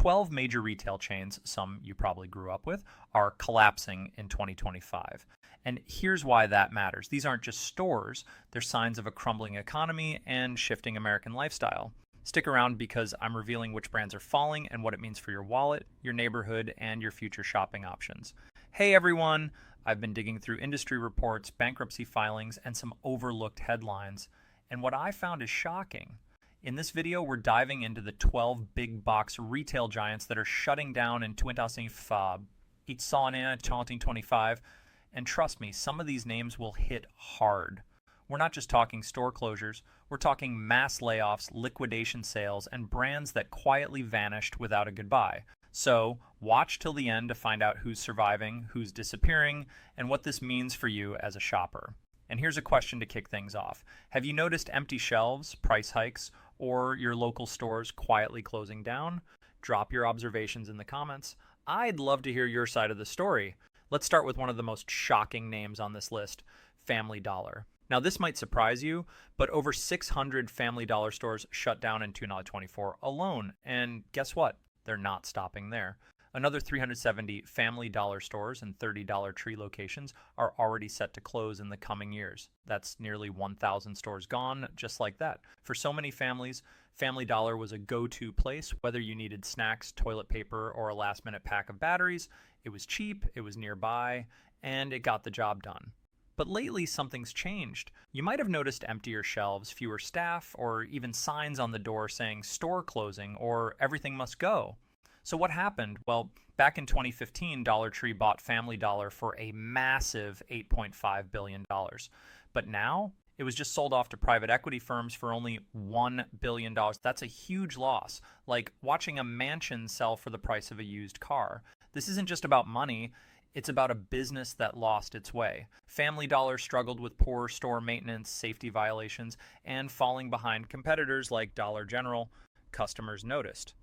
12 major retail chains, some you probably grew up with, are collapsing in 2025. And here's why that matters. These aren't just stores, they're signs of a crumbling economy and shifting American lifestyle. Stick around because I'm revealing which brands are falling and what it means for your wallet, your neighborhood, and your future shopping options. Hey everyone! I've been digging through industry reports, bankruptcy filings, and some overlooked headlines. And what I found is shocking. In this video, we're diving into the 12 big box retail giants that are shutting down in 2025. And trust me, some of these names will hit hard. We're not just talking store closures, we're talking mass layoffs, liquidation sales, and brands that quietly vanished without a goodbye. So watch till the end to find out who's surviving, who's disappearing, and what this means for you as a shopper. And here's a question to kick things off. Have you noticed empty shelves, price hikes, or your local stores quietly closing down? Drop your observations in the comments. I'd love to hear your side of the story. Let's start with one of the most shocking names on this list, Family Dollar. Now this might surprise you, but over 600 Family Dollar stores shut down in 2024 alone. And guess what? They're not stopping there. Another 370 Family Dollar stores and 30 Dollar Tree locations are already set to close in the coming years. That's nearly 1,000 stores gone, just like that. For so many families, Family Dollar was a go-to place, whether you needed snacks, toilet paper, or a last-minute pack of batteries. It was cheap, it was nearby, and it got the job done. But lately, something's changed. You might have noticed emptier shelves, fewer staff, or even signs on the door saying store closing or everything must go. So what happened? Well, back in 2015, Dollar Tree bought Family Dollar for a massive $8.5 billion. But now, it was just sold off to private equity firms for only $1 billion. That's a huge loss, like watching a mansion sell for the price of a used car. This isn't just about money. It's about a business that lost its way. Family Dollar struggled with poor store maintenance, safety violations, and falling behind competitors like Dollar General. Customers noticed,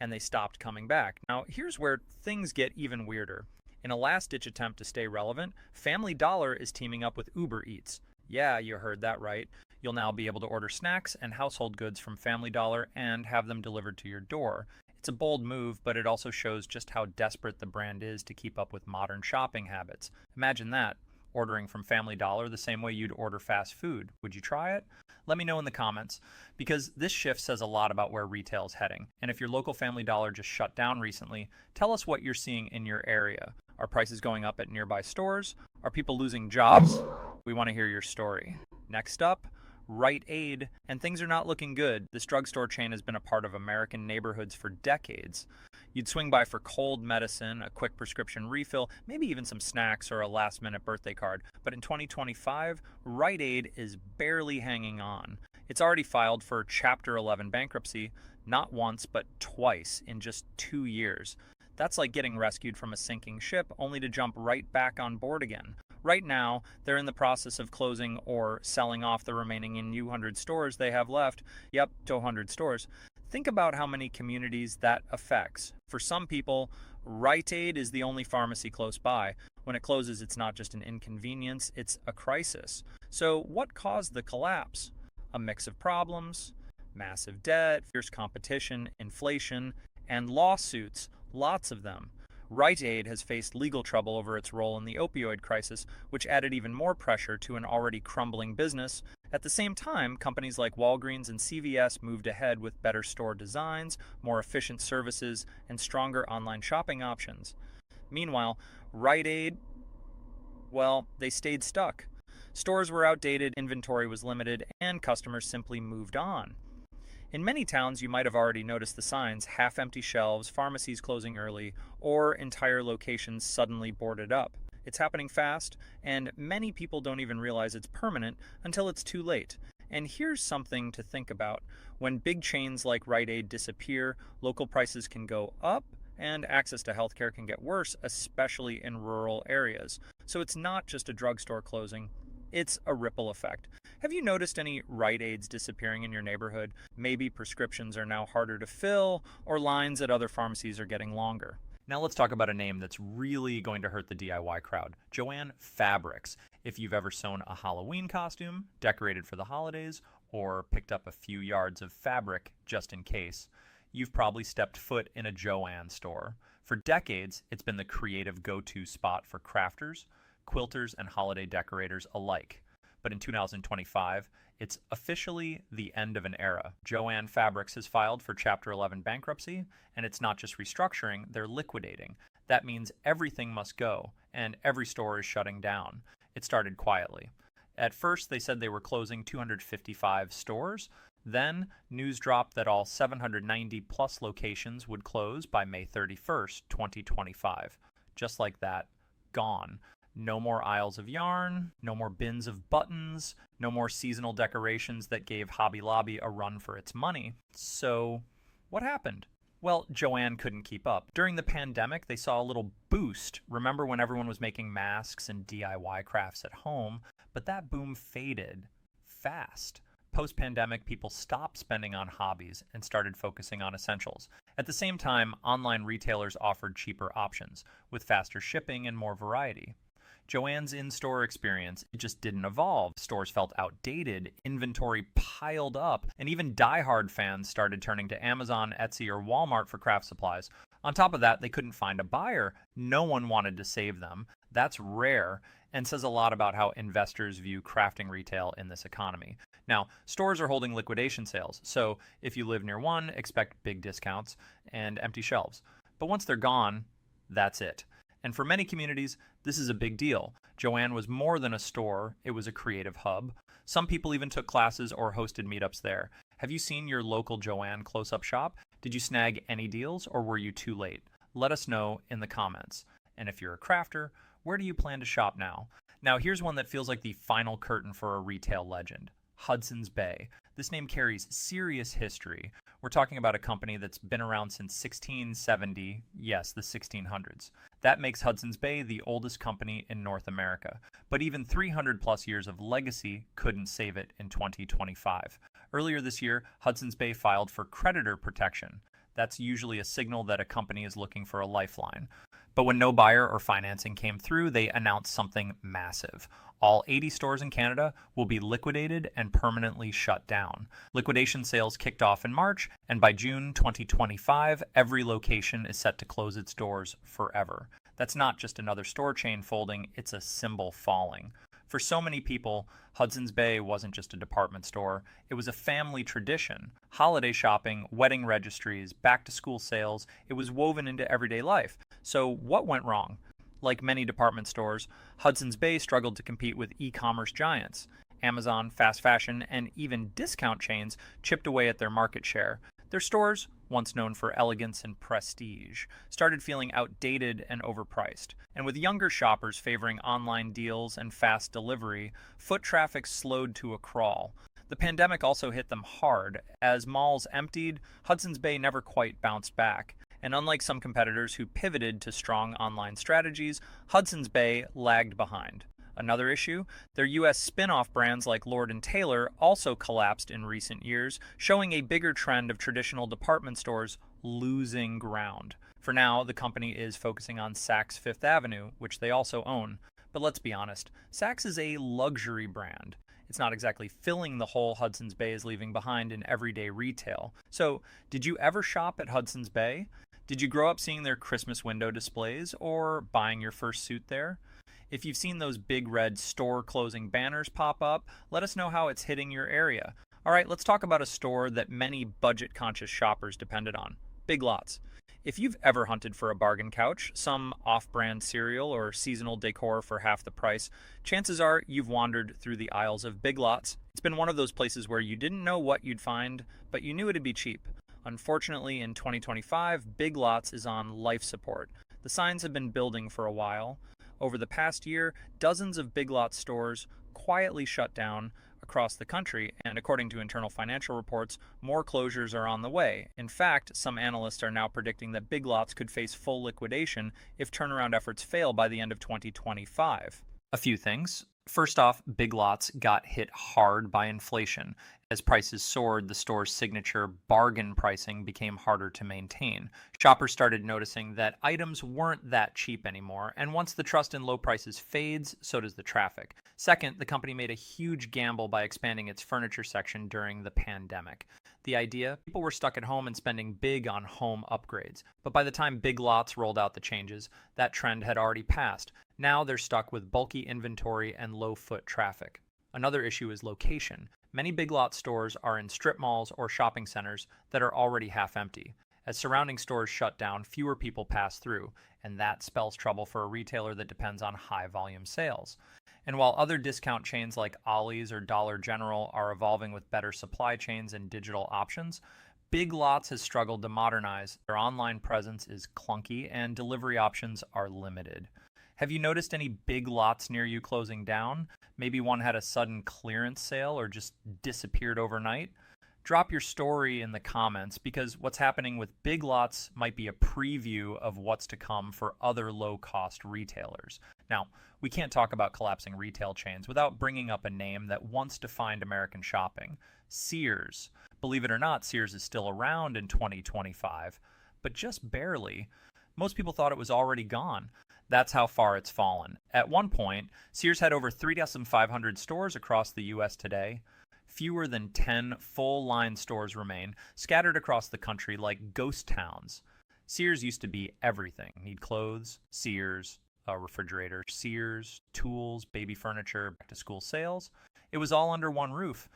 and they stopped coming back. Now, here's where things get even weirder. In a last-ditch attempt to stay relevant, Family Dollar is teaming up with Uber Eats. Yeah, you heard that right. You'll now be able to order snacks and household goods from Family Dollar and have them delivered to your door. It's a bold move, but it also shows just how desperate the brand is to keep up with modern shopping habits. Imagine that, ordering from Family Dollar the same way you'd order fast food. Would you try it? Let me know in the comments, because this shift says a lot about where retail is heading. And if your local Family Dollar just shut down recently, tell us what you're seeing in your area. Are prices going up at nearby stores? Are people losing jobs? We want to hear your story. Next up, Rite Aid, and things are not looking good. This drugstore chain has been a part of American neighborhoods for decades. You'd swing by for cold medicine, a quick prescription refill, maybe even some snacks or a last-minute birthday card. But in 2025, Rite Aid is barely hanging on. It's already filed for Chapter 11 bankruptcy, not once, but twice in just 2 years. That's like getting rescued from a sinking ship, only to jump right back on board again. Right now, they're in the process of closing or selling off the remaining 200 stores they have left. Yep, 200 stores. Think about how many communities that affects. For some people, Rite Aid is the only pharmacy close by. When it closes, it's not just an inconvenience, it's a crisis. So what caused the collapse? A mix of problems, massive debt, fierce competition, inflation, and lawsuits, lots of them. Rite Aid has faced legal trouble over its role in the opioid crisis, which added even more pressure to an already crumbling business. At the same time, companies like Walgreens and CVS moved ahead with better store designs, more efficient services, and stronger online shopping options. Meanwhile, Rite Aid, well, they stayed stuck. Stores were outdated, inventory was limited, and customers simply moved on. In many towns, you might have already noticed the signs: half-empty shelves, pharmacies closing early, or entire locations suddenly boarded up. It's happening fast, and many people don't even realize it's permanent until it's too late. And here's something to think about. When big chains like Rite Aid disappear, local prices can go up, and access to healthcare can get worse, especially in rural areas. So it's not just a drugstore closing. It's a ripple effect. Have you noticed any Rite Aids disappearing in your neighborhood? Maybe prescriptions are now harder to fill, or lines at other pharmacies are getting longer. Now let's talk about a name that's really going to hurt the DIY crowd, Jo-Ann Fabrics. If you've ever sewn a Halloween costume, decorated for the holidays, or picked up a few yards of fabric just in case, you've probably stepped foot in a Jo-Ann store. For decades, it's been the creative go-to spot for crafters, quilters, and holiday decorators alike. But in 2025, it's officially the end of an era. Jo-Ann Fabrics has filed for Chapter 11 bankruptcy, and it's not just restructuring, they're liquidating. That means everything must go, and every store is shutting down. It started quietly. At first, they said they were closing 255 stores. Then, news dropped that all 790 plus locations would close by May 31st, 2025. Just like that, gone. No more aisles of yarn, no more bins of buttons, no more seasonal decorations that gave Hobby Lobby a run for its money. So, what happened? Well, Jo-Ann couldn't keep up. During the pandemic, they saw a little boost. Remember when everyone was making masks and DIY crafts at home? But that boom faded fast. Post-pandemic, people stopped spending on hobbies and started focusing on essentials. At the same time, online retailers offered cheaper options, with faster shipping and more variety. Jo-Ann's in-store experience, it just didn't evolve. Stores felt outdated, inventory piled up, and even die-hard fans started turning to Amazon, Etsy, or Walmart for craft supplies. On top of that, they couldn't find a buyer. No one wanted to save them. That's rare, and says a lot about how investors view crafting retail in this economy. Now, stores are holding liquidation sales, so if you live near one, expect big discounts and empty shelves. But once they're gone, that's it. And for many communities, this is a big deal. Jo-Ann was more than a store, it was a creative hub. Some people even took classes or hosted meetups there. Have you seen your local Jo-Ann close-up shop? Did you snag any deals, or were you too late? Let us know in the comments. And if you're a crafter, where do you plan to shop now? Now here's one that feels like the final curtain for a retail legend. Hudson's Bay. This name carries serious history. We're talking about a company that's been around since 1670, yes, the 1600s. That makes Hudson's Bay the oldest company in North America. But even 300 plus years of legacy couldn't save it in 2025. Earlier this year, Hudson's Bay filed for creditor protection. That's usually a signal that a company is looking for a lifeline. But when no buyer or financing came through, they announced something massive. All 80 stores in Canada will be liquidated and permanently shut down. Liquidation sales kicked off in March, and by June 2025, every location is set to close its doors forever. That's not just another store chain folding, it's a symbol falling. For so many people, Hudson's Bay wasn't just a department store, it was a family tradition. Holiday shopping, wedding registries, back-to-school sales, it was woven into everyday life. So what went wrong? Like many department stores, Hudson's Bay struggled to compete with e-commerce giants. Amazon, fast fashion, and even discount chains chipped away at their market share. Their stores, once known for elegance and prestige, started feeling outdated and overpriced. And with younger shoppers favoring online deals and fast delivery, foot traffic slowed to a crawl. The pandemic also hit them hard. As malls emptied, Hudson's Bay never quite bounced back. And unlike some competitors who pivoted to strong online strategies, Hudson's Bay lagged behind. Another issue, their U.S. spin-off brands like Lord & Taylor also collapsed in recent years, showing a bigger trend of traditional department stores losing ground. For now, the company is focusing on Saks Fifth Avenue, which they also own. But let's be honest, Saks is a luxury brand. It's not exactly filling the hole Hudson's Bay is leaving behind in everyday retail. So, did you ever shop at Hudson's Bay? Did you grow up seeing their Christmas window displays or buying your first suit there? If you've seen those big red store closing banners pop up, let us know how it's hitting your area. All right, let's talk about a store that many budget-conscious shoppers depended on, Big Lots. If you've ever hunted for a bargain couch, some off-brand cereal, or seasonal decor for half the price, chances are you've wandered through the aisles of Big Lots. It's been one of those places where you didn't know what you'd find, but you knew it'd be cheap. Unfortunately, in 2025, Big Lots is on life support. The signs have been building for a while. Over the past year, dozens of Big Lots stores quietly shut down across the country, and according to internal financial reports, more closures are on the way. In fact, some analysts are now predicting that Big Lots could face full liquidation if turnaround efforts fail by the end of 2025. A few things. First off, Big Lots got hit hard by inflation. As prices soared, the store's signature bargain pricing became harder to maintain. Shoppers started noticing that items weren't that cheap anymore, and once the trust in low prices fades, so does the traffic. Second, the company made a huge gamble by expanding its furniture section during the pandemic. The idea? People were stuck at home and spending big on home upgrades. But by the time Big Lots rolled out the changes, that trend had already passed. Now they're stuck with bulky inventory and low foot traffic. Another issue is location. Many Big Lots stores are in strip malls or shopping centers that are already half empty. As surrounding stores shut down, fewer people pass through, and that spells trouble for a retailer that depends on high volume sales. And while other discount chains like Ollie's or Dollar General are evolving with better supply chains and digital options, Big Lots has struggled to modernize. Their online presence is clunky and delivery options are limited. Have you noticed any Big Lots near you closing down? Maybe one had a sudden clearance sale or just disappeared overnight? Drop your story in the comments, because what's happening with Big Lots might be a preview of what's to come for other low-cost retailers. Now, we can't talk about collapsing retail chains without bringing up a name that once defined American shopping: Sears. Believe it or not, Sears is still around in 2025, but just barely. Most people thought it was already gone. That's how far it's fallen. At one point, Sears had over 3,500 stores across the U.S. today. Fewer than 10 full-line stores remain, scattered across the country like ghost towns. Sears used to be everything. Need clothes? Sears. A refrigerator? Sears. Tools, baby furniture, back-to-school sales? It was all under one roof.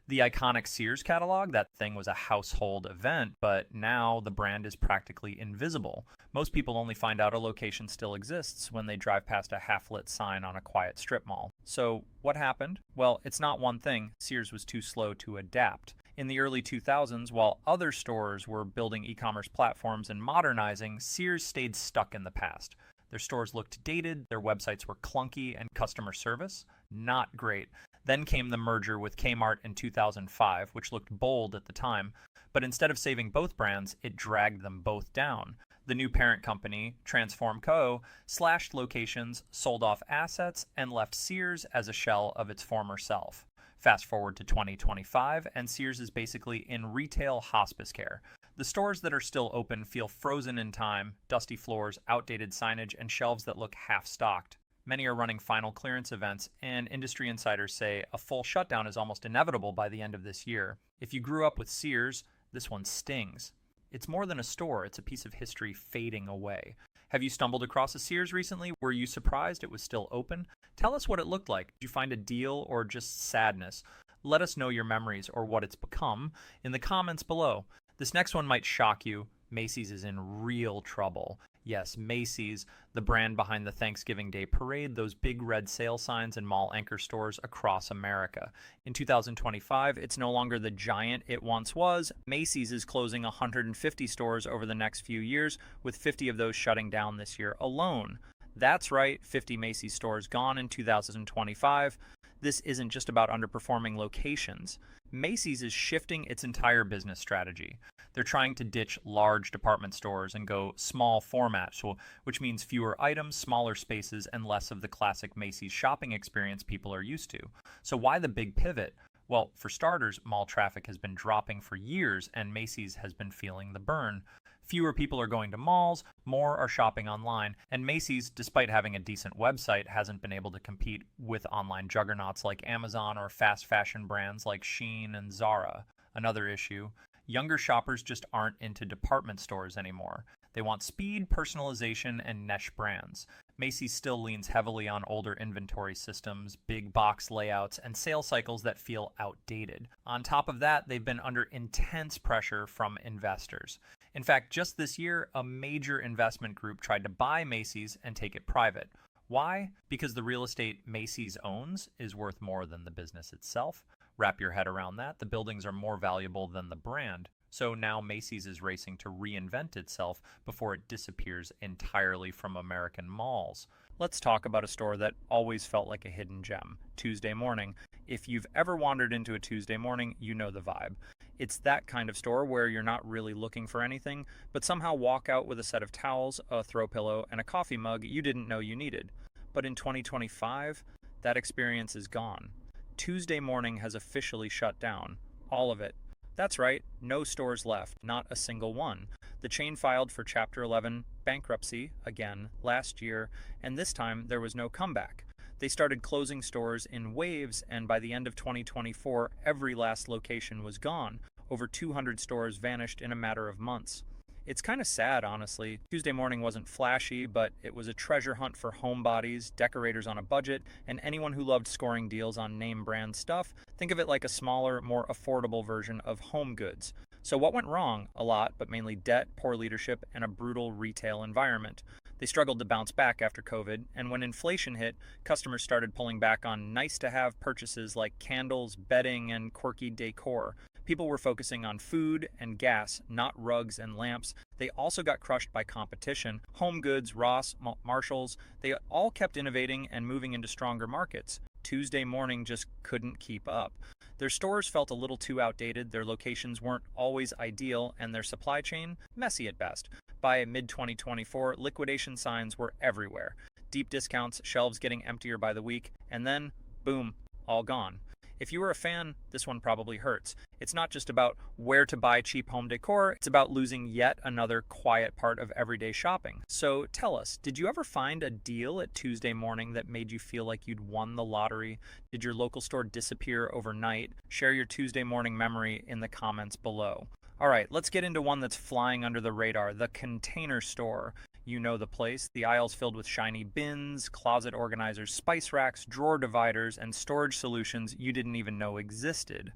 The iconic Sears catalog, that thing was a household event, but now the brand is practically invisible. Most people only find out a location still exists when they drive past a half-lit sign on a quiet strip mall. So what happened? Well, it's not one thing. Sears was too slow to adapt. In the early 2000s, while other stores were building e-commerce platforms and modernizing, Sears stayed stuck in the past. Their stores looked dated, their websites were clunky, and customer service? Not great. Then came the merger with Kmart in 2005, which looked bold at the time, but instead of saving both brands, it dragged them both down. The new parent company, Transform Co., slashed locations, sold off assets, and left Sears as a shell of its former self. Fast forward to 2025, and Sears is basically in retail hospice care. The stores that are still open feel frozen in time: dusty floors, outdated signage, and shelves that look half-stocked. Many are running final clearance events, and industry insiders say a full shutdown is almost inevitable by the end of this year. If you grew up with Sears, this one stings. It's more than a store, it's a piece of history fading away. Have you stumbled across a Sears recently? Were you surprised it was still open? Tell us what it looked like. Did you find a deal or just sadness? Let us know your memories or what it's become in the comments below. This next one might shock you. Macy's is in real trouble. Yes, Macy's, the brand behind the Thanksgiving Day Parade, those big red sale signs in mall anchor stores across America. In 2025, it's no longer the giant it once was. Macy's is closing 150 stores over the next few years, with 50 of those shutting down this year alone. That's right, 50 Macy's stores gone in 2025. This isn't just about underperforming locations. Macy's is shifting its entire business strategy. They're trying to ditch large department stores and go small format, which means fewer items, smaller spaces, and less of the classic Macy's shopping experience people are used to. So why the big pivot? Well, for starters, mall traffic has been dropping for years, and Macy's has been feeling the burn. Fewer people are going to malls, more are shopping online, and Macy's, despite having a decent website, hasn't been able to compete with online juggernauts like Amazon or fast fashion brands like Shein and Zara. Another issue: younger shoppers just aren't into department stores anymore. They want speed, personalization, and niche brands. Macy's still leans heavily on older inventory systems, big box layouts, and sales cycles that feel outdated. On top of that, they've been under intense pressure from investors. In fact, just this year, a major investment group tried to buy Macy's and take it private. Why? Because the real estate Macy's owns is worth more than the business itself. Wrap your head around that. The buildings are more valuable than the brand. So now Macy's is racing to reinvent itself before it disappears entirely from American malls. Let's talk about a store that always felt like a hidden gem: Tuesday Morning. If you've ever wandered into a Tuesday Morning, you know the vibe. It's that kind of store where you're not really looking for anything, but somehow walk out with a set of towels, a throw pillow, and a coffee mug you didn't know you needed. But in 2025, that experience is gone. Tuesday Morning has officially shut down. All of it. That's right, no stores left, not a single one. The chain filed for Chapter 11 bankruptcy again last year, and this time there was no comeback. They started closing stores in waves, and by the end of 2024, every last location was gone. Over 200 stores vanished in a matter of months. It's kind of sad, honestly. Tuesday Morning wasn't flashy, but it was a treasure hunt for homebodies, decorators on a budget, and anyone who loved scoring deals on name brand stuff. Think of it like a smaller, more affordable version of Home Goods. So what went wrong? A lot, but mainly debt, poor leadership, and a brutal retail environment. They struggled to bounce back after COVID, and when inflation hit, customers started pulling back on nice-to-have purchases like candles, bedding, and quirky decor. People were focusing on food and gas, not rugs and lamps. They also got crushed by competition. Home Goods, Ross, Marshalls, they all kept innovating and moving into stronger markets. Tuesday Morning just couldn't keep up. Their stores felt a little too outdated, their locations weren't always ideal, and their supply chain, messy at best. By mid-2024, liquidation signs were everywhere. Deep discounts, shelves getting emptier by the week, and then, boom, all gone. If you were a fan, this one probably hurts. It's not just about where to buy cheap home decor, it's about losing yet another quiet part of everyday shopping. So tell us, did you ever find a deal at Tuesday Morning that made you feel like you'd won the lottery? Did your local store disappear overnight? Share your Tuesday Morning memory in the comments below. All right, let's get into one that's flying under the radar, the Container Store. You know the place, the aisles filled with shiny bins, closet organizers, spice racks, drawer dividers, and storage solutions you didn't even know existed.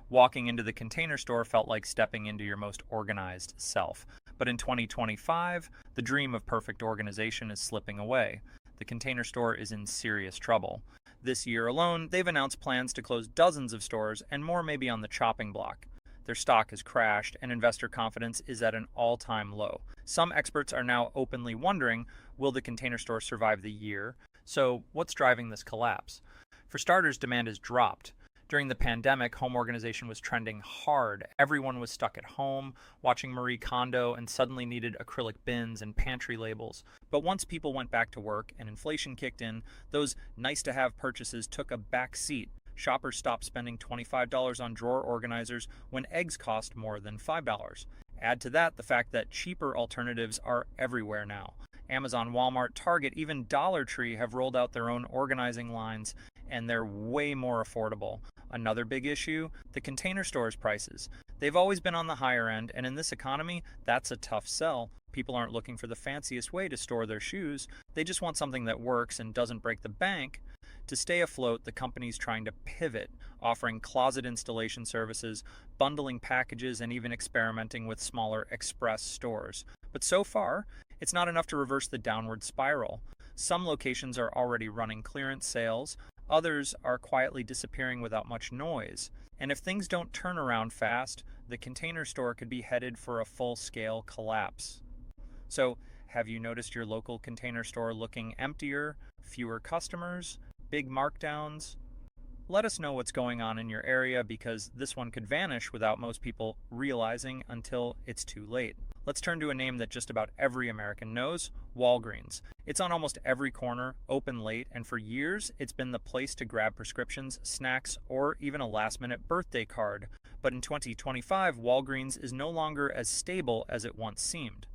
Walking into the Container Store felt like stepping into your most organized self. But in 2025, the dream of perfect organization is slipping away. The Container Store is in serious trouble. This year alone, they've announced plans to close dozens of stores, and more may be on the chopping block. Their stock has crashed, and investor confidence is at an all-time low. Some experts are now openly wondering, will the Container Store survive the year? So, what's driving this collapse? For starters, demand has dropped. During the pandemic, home organization was trending hard. Everyone was stuck at home, watching Marie Kondo, and suddenly needed acrylic bins and pantry labels. But once people went back to work and inflation kicked in, those nice-to-have purchases took a back seat. Shoppers stopped spending $25 on drawer organizers when eggs cost more than $5. Add to that the fact that cheaper alternatives are everywhere now. Amazon, Walmart, Target, even Dollar Tree have rolled out their own organizing lines, and they're way more affordable. Another big issue, the Container Store's prices. They've always been on the higher end, and in this economy, that's a tough sell. People aren't looking for the fanciest way to store their shoes. They just want something that works and doesn't break the bank. To stay afloat, the company's trying to pivot, offering closet installation services, bundling packages, and even experimenting with smaller express stores. But so far, it's not enough to reverse the downward spiral. Some locations are already running clearance sales, others are quietly disappearing without much noise. And if things don't turn around fast, the Container Store could be headed for a full-scale collapse. So, have you noticed your local Container Store looking emptier, fewer customers, big markdowns? Let us know what's going on in your area, because this one could vanish without most people realizing until it's too late. Let's turn to a name that just about every American knows, Walgreens. It's on almost every corner, open late, and for years it's been the place to grab prescriptions, snacks, or even a last-minute birthday card. But in 2025, Walgreens is no longer as stable as it once seemed.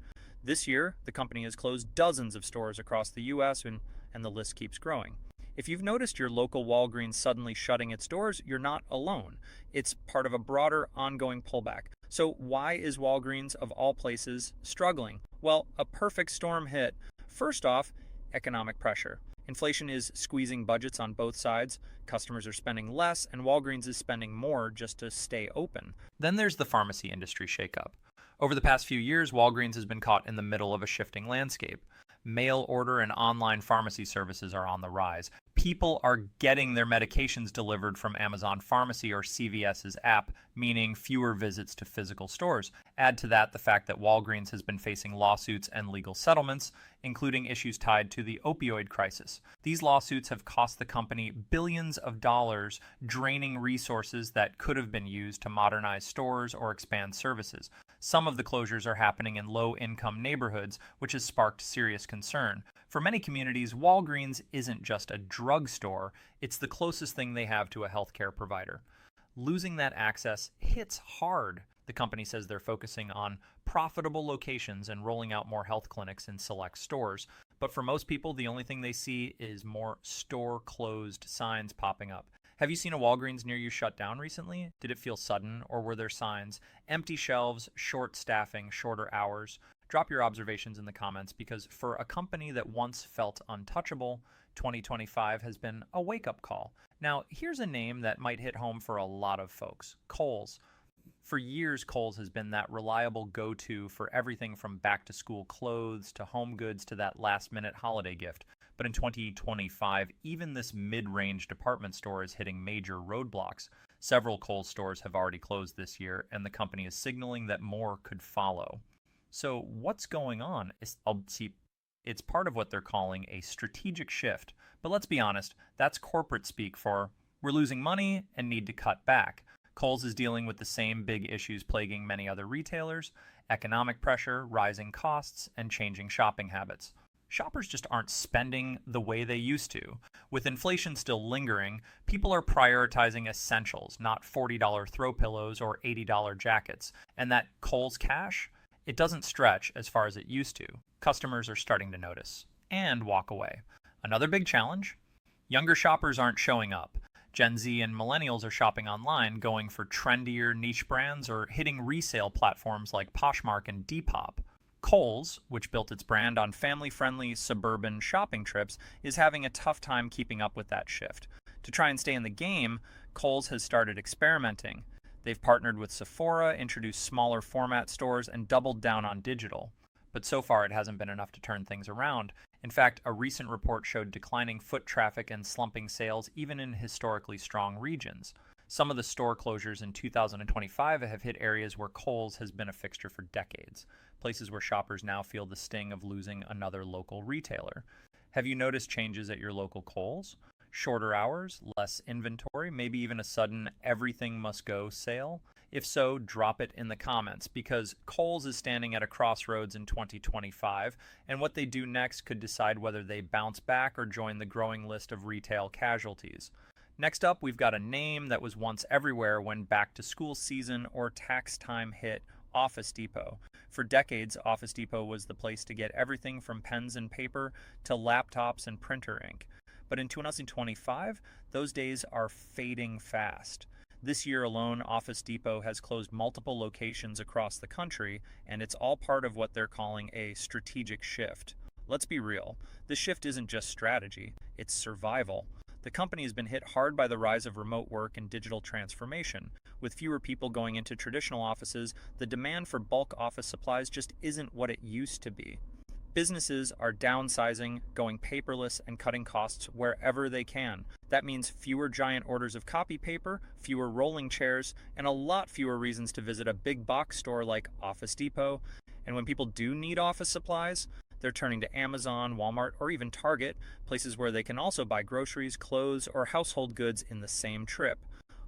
This year, the company has closed dozens of stores across the U.S., and the list keeps growing. If you've noticed your local Walgreens suddenly shutting its doors, you're not alone. It's part of a broader, ongoing pullback. So why is Walgreens, of all places, struggling? Well, a perfect storm hit. First off, economic pressure. Inflation is squeezing budgets on both sides. Customers are spending less, and Walgreens is spending more just to stay open. Then there's the pharmacy industry shakeup. Over the past few years, Walgreens has been caught in the middle of a shifting landscape. Mail order and online pharmacy services are on the rise. People are getting their medications delivered from Amazon Pharmacy or CVS's app, meaning fewer visits to physical stores. Add to that the fact that Walgreens has been facing lawsuits and legal settlements, including issues tied to the opioid crisis. These lawsuits have cost the company billions of dollars, draining resources that could have been used to modernize stores or expand services. Some of the closures are happening in low-income neighborhoods, which has sparked serious concern. For many communities, Walgreens isn't just a drugstore, it's the closest thing they have to a healthcare provider. Losing that access hits hard. The company says they're focusing on profitable locations and rolling out more health clinics in select stores. But for most people, the only thing they see is more store closed signs popping up. Have you seen a Walgreens near you shut down recently? Did it feel sudden, or were there signs? Empty shelves, short staffing, shorter hours? Drop your observations in the comments, because for a company that once felt untouchable, 2025 has been a wake-up call. Now, here's a name that might hit home for a lot of folks: Kohl's. For years, Kohl's has been that reliable go-to for everything from back-to-school clothes to home goods to that last-minute holiday gift. But in 2025, even this mid-range department store is hitting major roadblocks. Several Kohl's stores have already closed this year, and the company is signaling that more could follow. So what's going on? It's part of what they're calling a strategic shift. But let's be honest, that's corporate speak for we're losing money and need to cut back. Kohl's is dealing with the same big issues plaguing many other retailers: economic pressure, rising costs, and changing shopping habits. Shoppers just aren't spending the way they used to. With inflation still lingering, people are prioritizing essentials, not $40 throw pillows or $80 jackets. And that Kohl's cash, it doesn't stretch as far as it used to. Customers are starting to notice and walk away. Another big challenge: younger shoppers aren't showing up. Gen Z and millennials are shopping online, going for trendier niche brands or hitting resale platforms like Poshmark and Depop. Kohl's, which built its brand on family-friendly suburban shopping trips, is having a tough time keeping up with that shift. To try and stay in the game, Kohl's has started experimenting. They've partnered with Sephora, introduced smaller format stores, and doubled down on digital. But so far, it hasn't been enough to turn things around. In fact, a recent report showed declining foot traffic and slumping sales even in historically strong regions. Some of the store closures in 2025 have hit areas where Kohl's has been a fixture for decades, places where shoppers now feel the sting of losing another local retailer. Have you noticed changes at your local Kohl's? Shorter hours, less inventory, maybe even a sudden everything must go sale? If so, drop it in the comments, because Kohl's is standing at a crossroads in 2025, and what they do next could decide whether they bounce back or join the growing list of retail casualties. Next up, we've got a name that was once everywhere when back-to-school season or tax time hit: Office Depot. For decades, Office Depot was the place to get everything from pens and paper to laptops and printer ink. But in 2025, those days are fading fast. This year alone, Office Depot has closed multiple locations across the country, and it's all part of what they're calling a strategic shift. Let's be real, this shift isn't just strategy, it's survival. The company has been hit hard by the rise of remote work and digital transformation. With fewer people going into traditional offices, the demand for bulk office supplies just isn't what it used to be. Businesses are downsizing, going paperless, and cutting costs wherever they can. That means fewer giant orders of copy paper, fewer rolling chairs, and a lot fewer reasons to visit a big box store like Office Depot. And when people do need office supplies, they're turning to Amazon, Walmart, or even Target, places where they can also buy groceries, clothes, or household goods in the same trip.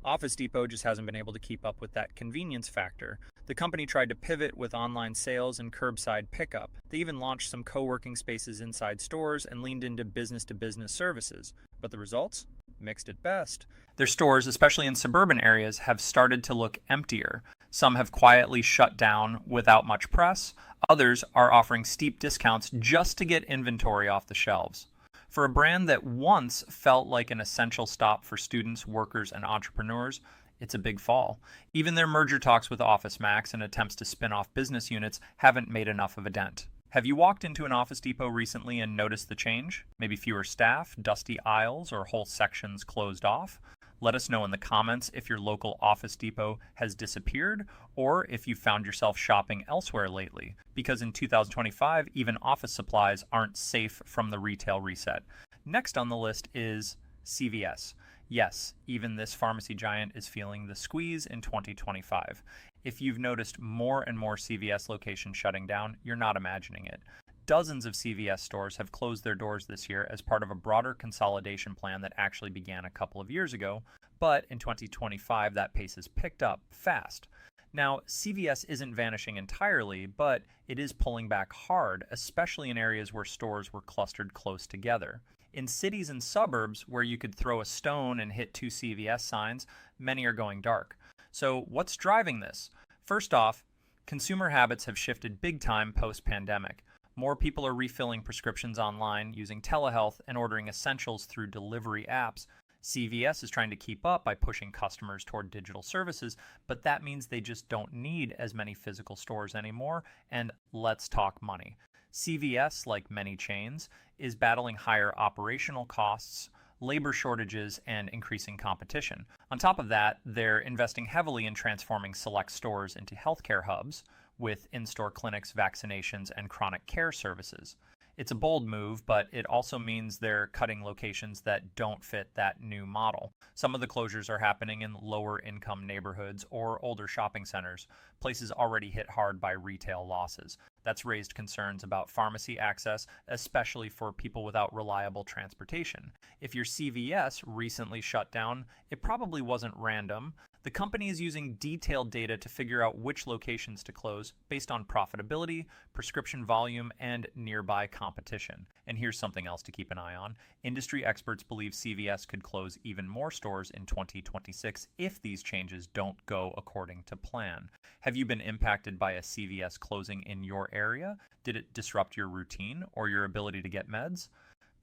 Office Depot just hasn't been able to keep up with that convenience factor. The company tried to pivot with online sales and curbside pickup. They even launched some co-working spaces inside stores and leaned into business-to-business services. But the results? Mixed at best. Their stores, especially in suburban areas, have started to look emptier. Some have quietly shut down without much press. Others are offering steep discounts just to get inventory off the shelves. For a brand that once felt like an essential stop for students, workers, and entrepreneurs, it's a big fall. Even their merger talks with OfficeMax and attempts to spin off business units haven't made enough of a dent. Have you walked into an Office Depot recently and noticed the change? Maybe fewer staff, dusty aisles, or whole sections closed off? Let us know in the comments if your local Office Depot has disappeared or if you found yourself shopping elsewhere lately. Because in 2025, even office supplies aren't safe from the retail reset. Next on the list is CVS. Yes, even this pharmacy giant is feeling the squeeze in 2025. If you've noticed more and more CVS locations shutting down, you're not imagining it. Dozens of CVS stores have closed their doors this year as part of a broader consolidation plan that actually began a couple of years ago, but in 2025 that pace has picked up fast. Now, CVS isn't vanishing entirely, but it is pulling back hard, especially in areas where stores were clustered close together. In cities and suburbs where you could throw a stone and hit two CVS signs, many are going dark. So what's driving this? First off, consumer habits have shifted big time post-pandemic. More people are refilling prescriptions online, using telehealth, and ordering essentials through delivery apps. CVS is trying to keep up by pushing customers toward digital services, but that means they just don't need as many physical stores anymore. And let's talk money. CVS, like many chains, is battling higher operational costs, labor shortages, and increasing competition. On top of that, they're investing heavily in transforming select stores into healthcare hubs with in-store clinics, vaccinations, and chronic care services. It's a bold move, but it also means they're cutting locations that don't fit that new model. Some of the closures are happening in lower income neighborhoods or older shopping centers, places already hit hard by retail losses. That's raised concerns about pharmacy access, especially for people without reliable transportation. If your CVS recently shut down, it probably wasn't random. The company is using detailed data to figure out which locations to close based on profitability, prescription volume, and nearby competition. And here's something else to keep an eye on. Industry experts believe CVS could close even more stores in 2026 if these changes don't go according to plan. Have you been impacted by a CVS closing in your area? Did it disrupt your routine or your ability to get meds?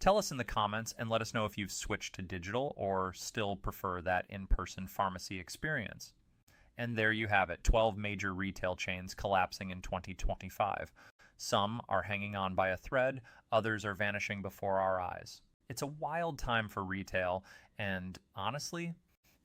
Tell us in the comments and let us know if you've switched to digital or still prefer that in-person pharmacy experience. And there you have it, 12 major retail chains collapsing in 2025. Some are hanging on by a thread, others are vanishing before our eyes. It's a wild time for retail, and honestly,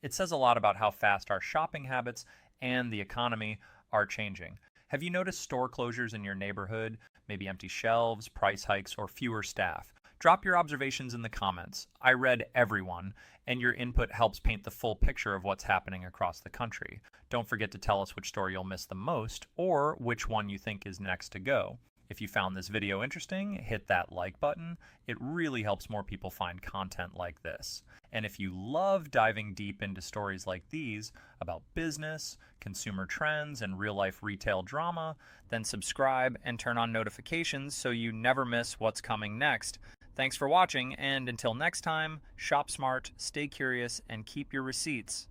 it says a lot about how fast our shopping habits and the economy are changing. Have you noticed store closures in your neighborhood, maybe empty shelves, price hikes, or fewer staff? Drop your observations in the comments. I read everyone, and your input helps paint the full picture of what's happening across the country. Don't forget to tell us which store you'll miss the most, or which one you think is next to go. If you found this video interesting, hit that like button. It really helps more people find content like this. And if you love diving deep into stories like these about business, consumer trends, and real-life retail drama, then subscribe and turn on notifications so you never miss what's coming next. Thanks for watching, and until next time, shop smart, stay curious, and keep your receipts.